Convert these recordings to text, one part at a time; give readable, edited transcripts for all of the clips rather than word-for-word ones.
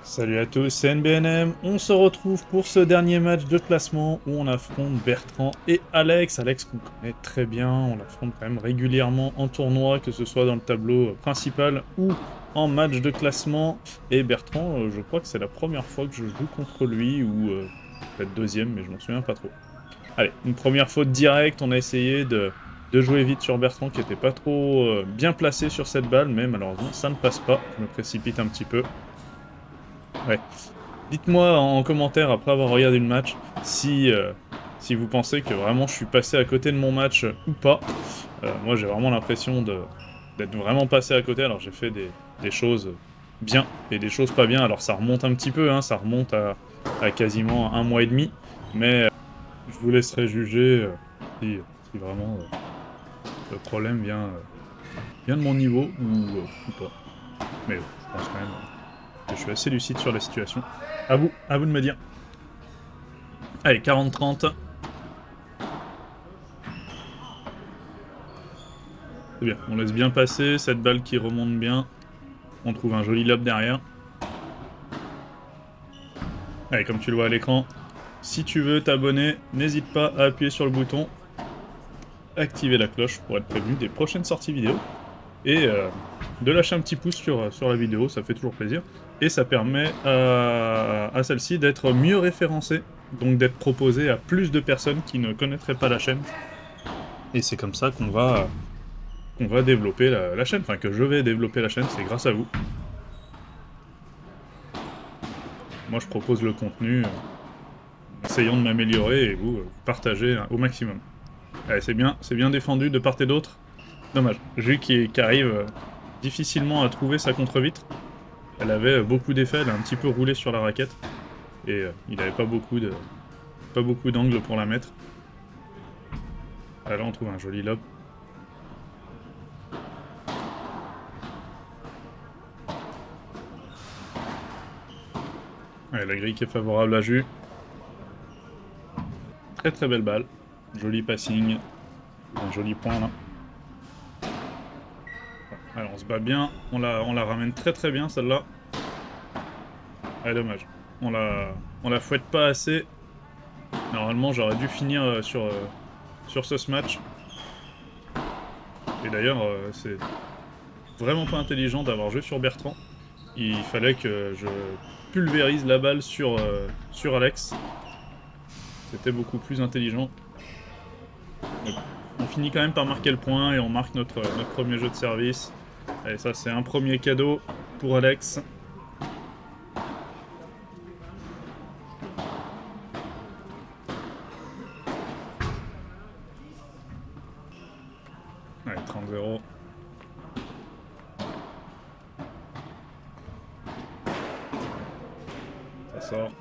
Salut à tous, c'est NBNM. On se retrouve pour ce dernier match de classement où on affronte Bertrand et Alex. Alex qu'on connaît très bien, on l'affronte quand même régulièrement en tournoi, que ce soit dans le tableau principal ou en match de classement. Et Bertrand, je crois que c'est la première fois que je joue contre lui, ou peut-être deuxième, mais je m'en souviens pas trop. Allez, une première faute directe, on a essayé de jouer vite sur Bertrand qui était pas trop bien placé sur cette balle, mais malheureusement ça ne passe pas. Je me précipite un petit peu. Ouais. Dites-moi en commentaire, après avoir regardé le match, si vous pensez que vraiment je suis passé à côté de mon match ou pas. Moi, j'ai vraiment l'impression d'être vraiment passé à côté. Alors, j'ai fait des choses bien et des choses pas bien. Alors, ça remonte un petit peu, hein, ça remonte à quasiment un mois et demi. Mais je vous laisserai juger si vraiment le problème vient de mon niveau ou pas. Mais je pense quand même que je suis assez lucide sur la situation. À vous de me dire. Allez, 40-30. C'est bien, on laisse bien passer, cette balle qui remonte bien. On trouve un joli lob derrière. Allez, comme tu le vois à l'écran, si tu veux t'abonner, n'hésite pas à appuyer sur le bouton, activer la cloche pour être prévenu des prochaines sorties vidéo, et de lâcher un petit pouce sur la vidéo, ça fait toujours plaisir. Et ça permet à celle-ci d'être mieux référencée, donc d'être proposée à plus de personnes qui ne connaîtraient pas la chaîne. Et c'est comme ça qu'on va développer la chaîne, enfin que je vais développer la chaîne, c'est grâce à vous. Moi je propose le contenu en essayant de m'améliorer et vous partagez au maximum. Allez, c'est bien défendu de part et d'autre. Dommage. Jus qui arrive difficilement à trouver sa contre-vitre. Elle avait beaucoup d'effets, elle a un petit peu roulé sur la raquette. Et il n'avait pas beaucoup d'angle pour la mettre. Ah, là on trouve un joli lob. Allez, la grille qui est favorable à Jus. Très très belle balle. Joli passing. Un joli point là. Alors on se bat bien. On la ramène très très bien celle-là. Ah, dommage. On la fouette pas assez. Normalement, j'aurais dû finir sur ce match. Et d'ailleurs, c'est vraiment pas intelligent d'avoir joué sur Bertrand. Il fallait que je pulvérise la balle sur Alex. C'était beaucoup plus intelligent. Donc, on finit quand même par marquer le point et on marque notre premier jeu de service. Allez, ça c'est un premier cadeau pour Alex. Allez, 30-0. Ça sort.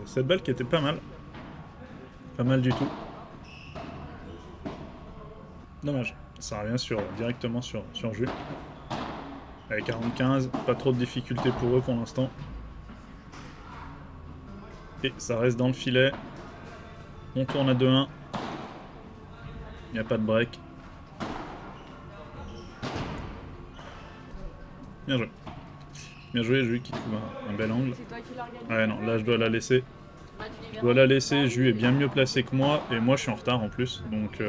Cette balle qui était pas mal. Pas mal du tout. Dommage. Ça revient directement sur Jus. Allez, 40-15. Pas trop de difficultés pour eux pour l'instant. Et ça reste dans le filet. On tourne à 2-1. Il n'y a pas de break. Bien joué. Bien joué, Jus qui trouve un bel angle. Ouais, non, là je dois la laisser. Je dois la laisser, Jus est bien mieux placé que moi, et moi je suis en retard en plus, donc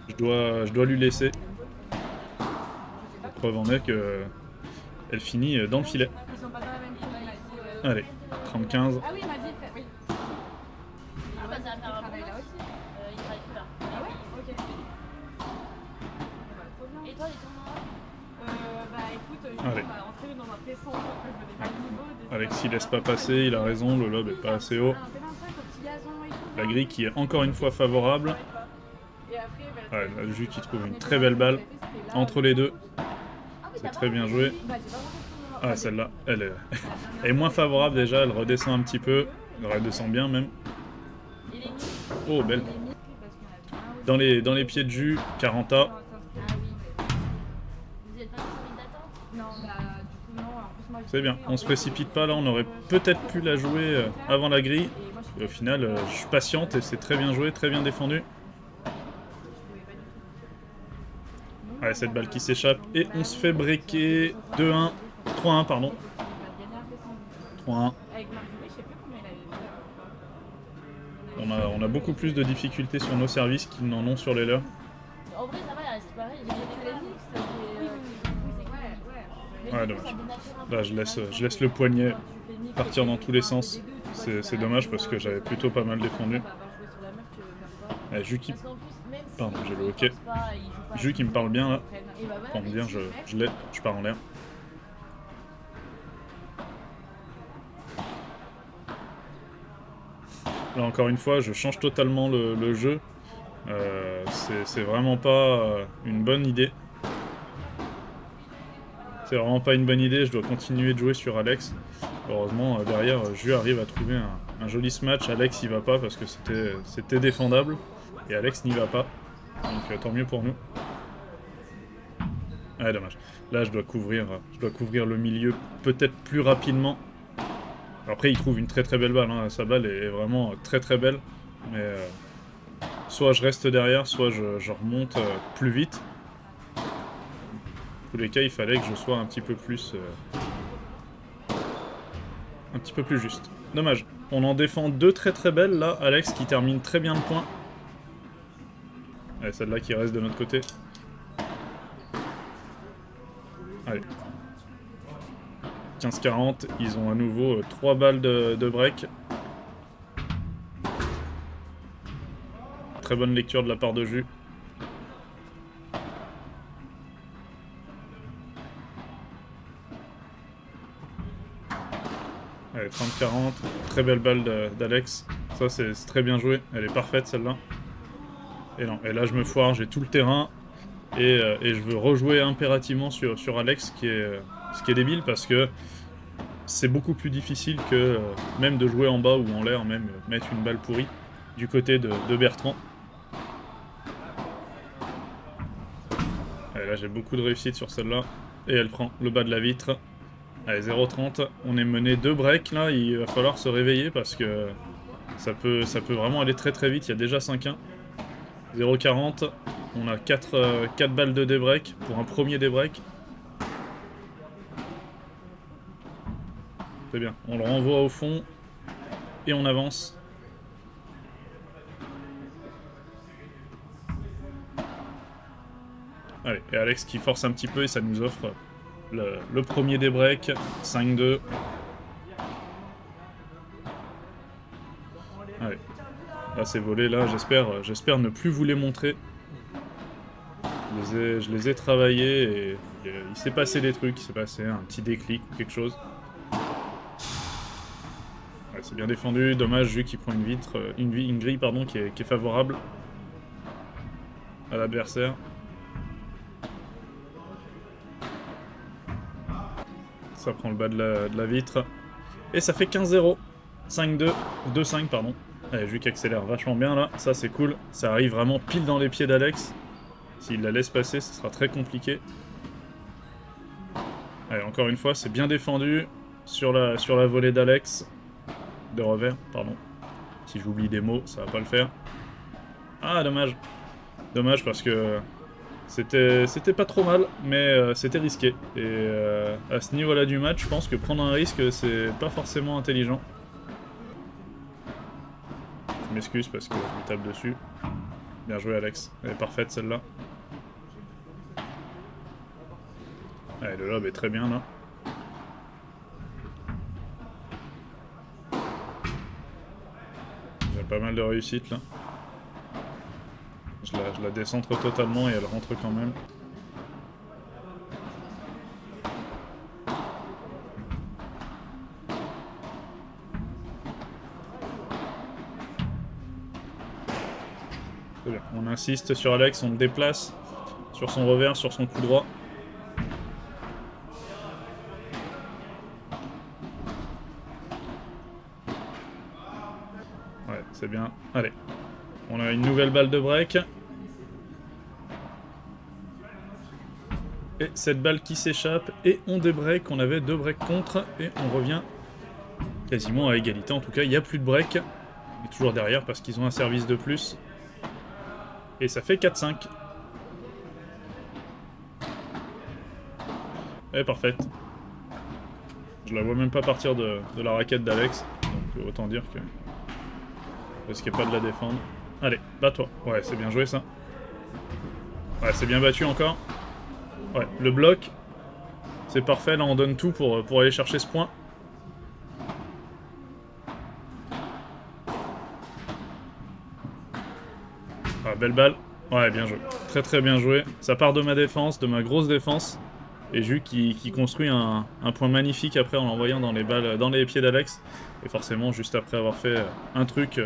je dois lui laisser. La preuve en est que elle finit dans le filet. Allez, 30-15. Allez. Alexis laisse pas passer, il a raison, le lob est pas assez haut. La grille qui est encore une fois favorable. Ouais, le Jus qui trouve une très belle balle entre les deux. C'est très bien joué. Ah, celle-là, elle est moins favorable déjà, elle redescend un petit peu. Elle redescend bien même. Oh, belle. Dans les pieds de Jus, 40A. Non, bah du coup non, en plus moi C'est bien, on se précipite pas là, on aurait peut-être pu la jouer avant la grille. Et au final, je patiente et c'est très bien joué, très bien défendu. Allez, cette balle qui s'échappe et on se fait breaker 2-1, 3-1 pardon. 3-1. On a beaucoup plus de difficultés sur nos services qu'ils n'en ont sur les leurs. En vrai, ça va, c'est pareil, il y a des mixtes Ouais, dommage. Là, je laisse le poignet partir dans tous les sens. C'est dommage parce que j'avais plutôt pas mal défendu. Allez, Jus qui... Pardon, j'ai le hockey. Jus qui me parle bien là. Pour me dire, je pars en l'air. Là, encore une fois, je change totalement le jeu. C'est vraiment pas une bonne idée. C'est vraiment pas une bonne idée, je dois continuer de jouer sur Alex. Heureusement, derrière, Jus arrive à trouver un joli smash. Alex y va pas parce que c'était défendable. Et Alex n'y va pas. Donc tant mieux pour nous. Ah, dommage. Là, je dois couvrir le milieu peut-être plus rapidement. Après, il trouve une très très belle balle. Hein. Sa balle est vraiment très très belle. Mais soit je reste derrière, soit je remonte plus vite. Dans tous les cas, il fallait que je sois un petit peu plus juste. Dommage. On en défend deux très très belles là. Alex qui termine très bien le point. Allez, celle-là qui reste de notre côté. Allez. 15-40, ils ont à nouveau 3 balles de break. Très bonne lecture de la part de Jus. Allez, 30-40, très belle balle d'Alex. Ça, c'est très bien joué. Elle est parfaite, celle-là. Et non, et là, je me foire, j'ai tout le terrain. Et je veux rejouer impérativement sur Alex, ce qui est débile, parce que c'est beaucoup plus difficile que même de jouer en bas ou en l'air, même mettre une balle pourrie du côté de Bertrand. Allez, là, j'ai beaucoup de réussite sur celle-là. Et elle prend le bas de la vitre. Allez, 0-30. On est mené 2 breaks, là. Il va falloir se réveiller parce que ça peut vraiment aller très très vite. Il y a déjà 5-1. 0-40. On a 4 balles de débreak pour un premier débreak. C'est bien. On le renvoie au fond. Et on avance. Allez, et Alex qui force un petit peu et ça nous offre le premier débreak. 5-2. Allez. Là, c'est volé. Là, j'espère ne plus vous les montrer. Je les ai travaillés et il s'est passé des trucs. Il s'est passé un petit déclic ou quelque chose. Ouais, c'est bien défendu. Dommage, Jus qui prend une grille pardon, qui est favorable à l'adversaire. Ça prend le bas de la vitre. Et ça fait 15-0. 5-2. 2-5, pardon. Allez, Jus qui accélère vachement bien là. Ça, c'est cool. Ça arrive vraiment pile dans les pieds d'Alex. S'il la laisse passer, ce sera très compliqué. Allez, encore une fois, c'est bien défendu sur la volée d'Alex. De revers, pardon. Si j'oublie des mots, ça va pas le faire. Ah, dommage. Dommage parce que c'était pas trop mal, mais c'était risqué. Et à ce niveau-là du match, je pense que prendre un risque, c'est pas forcément intelligent. Je m'excuse parce que je me tape dessus. Bien joué, Alex. Elle est parfaite, celle-là. Allez, le lob est très bien, là. J'ai pas mal de réussite, là. Je la décentre totalement et elle rentre quand même. Très bien. On insiste sur Alex, on le déplace sur son revers, sur son coup droit. Ouais, c'est bien. Allez. On a une nouvelle balle de break. Et cette balle qui s'échappe, et on débreak, on avait 2 breaks contre, et on revient quasiment à égalité. En tout cas, il n'y a plus de break. On est toujours derrière parce qu'ils ont un service de plus. Et ça fait 4-5. Elle est parfaite. Je la vois même pas partir de la raquette d'Alex. Donc autant dire que... je risquais pas de la défendre. Allez, bats-toi. Ouais, c'est bien joué ça. Ouais, c'est bien battu encore. Ouais, le bloc. C'est parfait, là on donne tout pour aller chercher ce point. Ah, belle balle. Ouais, bien joué. Très très bien joué. Ça part de ma défense, de ma grosse défense. Et Jus qui construit un point magnifique après en l'envoyant dans les balles, dans les pieds d'Alex. Et forcément, juste après avoir fait un truc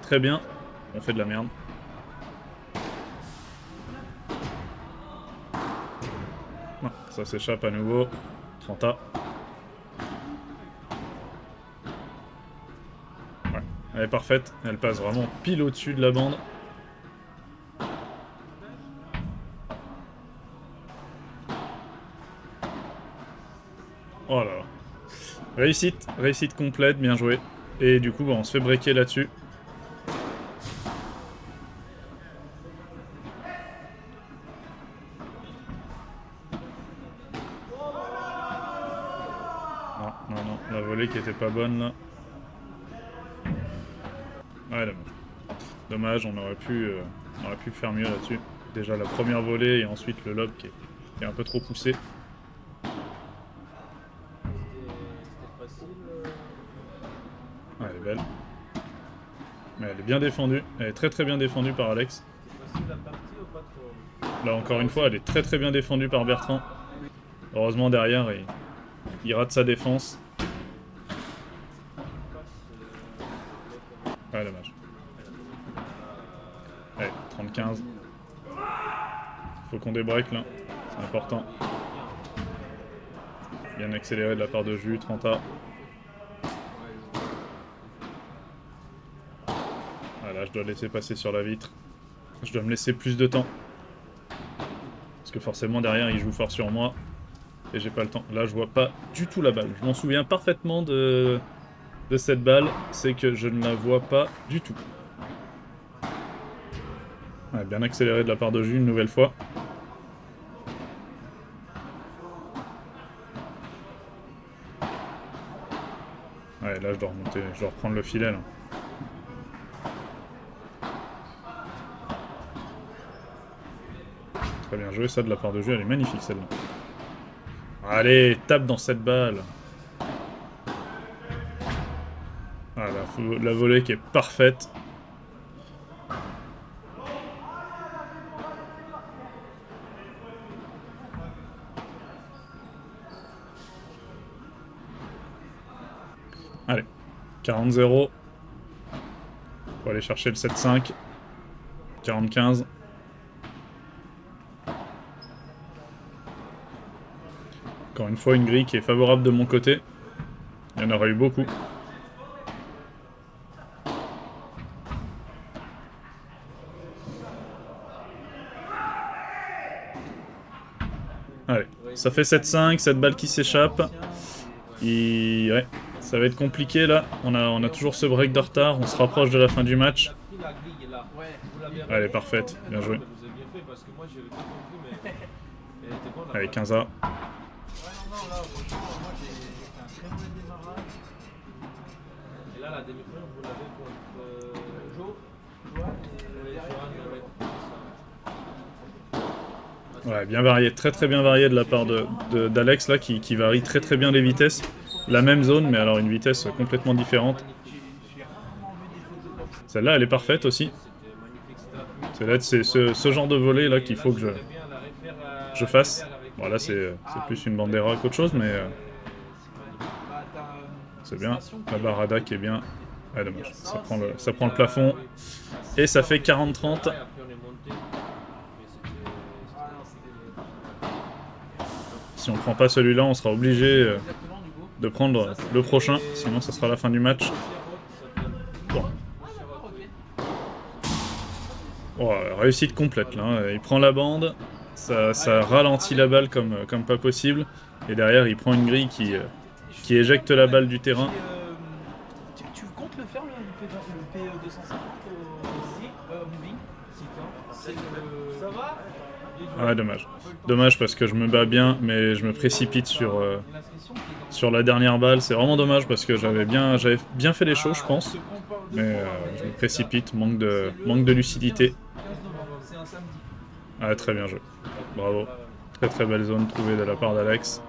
très bien, on fait de la merde. Non, ça s'échappe à nouveau. 30A. Ouais, elle est parfaite. Elle passe vraiment pile au-dessus de la bande. Oh là là. Réussite complète, bien joué. Et du coup, bah, on se fait breaker là-dessus. Non, la volée qui était pas bonne là. Ouais, dommage, on aurait pu faire mieux là-dessus. Déjà la première volée et ensuite le lob qui est un peu trop poussé. Ouais, elle est belle. Mais elle est bien défendue. Elle est très très bien défendue par Alex. Là encore une fois, elle est très très bien défendue par Bertrand. Heureusement derrière, il rate sa défense. Ouais, dommage. Allez, 30-15. Faut qu'on débreak là. C'est important. Bien accéléré de la part de Jus, 30A. Voilà, je dois laisser passer sur la vitre. Je dois me laisser plus de temps. Parce que forcément derrière il joue fort sur moi. Et j'ai pas le temps. Là je vois pas du tout la balle. Je m'en souviens parfaitement de cette balle. C'est que je ne la vois pas du tout. Ouais, bien accéléré de la part de Jus une nouvelle fois. Ouais, là je dois remonter, je dois reprendre le filet là. Très bien joué ça de la part de Jus, elle est magnifique celle-là. Allez, tape dans cette balle. Ah, la volée qui est parfaite. Allez, 40-0. Faut aller chercher le 7-5. 40-15. Encore une fois, une grille qui est favorable de mon côté. Il y en aurait eu beaucoup. Allez, ça fait 7-5, cette balle qui s'échappe. Ouais, ça va être compliqué là. On a toujours ce break de retard, on se rapproche de la fin du match. Allez, parfaite, bien joué. Allez, 15A. Ouais, bien varié, très très bien varié de la part d'Alex là, qui varie très très bien les vitesses. La même zone, mais alors une vitesse complètement différente. Celle-là, elle est parfaite aussi. C'est ce genre de volée là qu'il faut que je fasse. Bon, là, c'est plus une bandera qu'autre chose, mais c'est bien. La barada qui est bien. Ah, dommage, ça prend le plafond. Et ça fait 40-30. Si on prend pas celui-là, on sera obligé de prendre le prochain, sinon ça sera la fin du match. Bon. Oh, réussite complète là, il prend la bande, Ça ralentit la balle comme pas possible. Et derrière, il prend une grille qui éjecte la balle du terrain. Tu comptes le faire le P250 au moving? Ça va? Ah, dommage. Dommage parce que je me bats bien, mais je me précipite sur la dernière balle. C'est vraiment dommage parce que j'avais bien fait les choses, je pense. Mais je me précipite, manque de lucidité. Ah, très bien joué. Bravo. Très belle zone trouvée de la part d'Alex.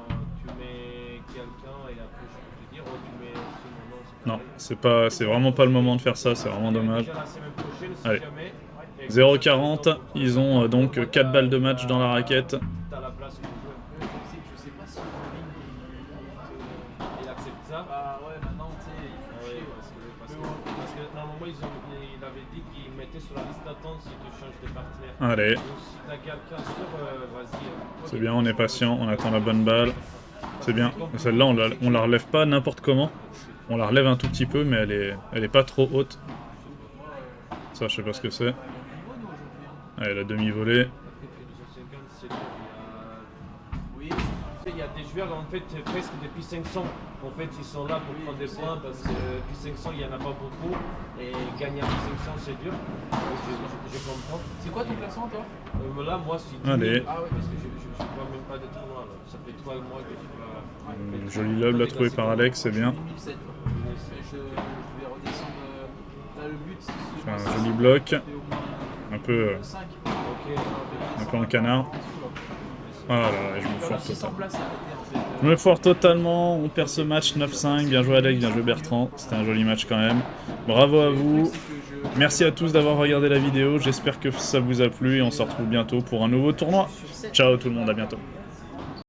Non, c'est vraiment pas le moment de faire ça, c'est vraiment dommage. Allez. 0,40, ils ont donc 4 balles de match dans la raquette. Allez. C'est bien, on est patient, on attend la bonne balle. C'est bien. Celle-là, on la relève pas n'importe comment. On la relève un tout petit peu, mais elle est pas trop haute. Ça, je sais pas ce que c'est. Allez, la demi-volée. Il y a des joueurs en fait presque depuis 500. En fait, ils sont là pour prendre des points parce que depuis 500 il n'y en a pas beaucoup et gagner à 500 c'est dur. Je comprends. C'est quoi ton classement toi? Là, moi je suis 10 000. Allez. Ah ouais, parce que je ne vois même pas de tournoi. Là. Ça fait 3 mois que je suis pas. Joli lob, là, trouvé par Alex, c'est bien. 2007. Je vais redescendre. Là, le but, c'est un joli bloc. Un peu en canard. Ah là là, je me foire totalement. Je me foire totalement, on perd ce match 9-5, bien joué Alex, bien joué Bertrand, c'était un joli match quand même. Bravo à vous, merci à tous d'avoir regardé la vidéo, j'espère que ça vous a plu et on se retrouve bientôt pour un nouveau tournoi. Ciao tout le monde, à bientôt.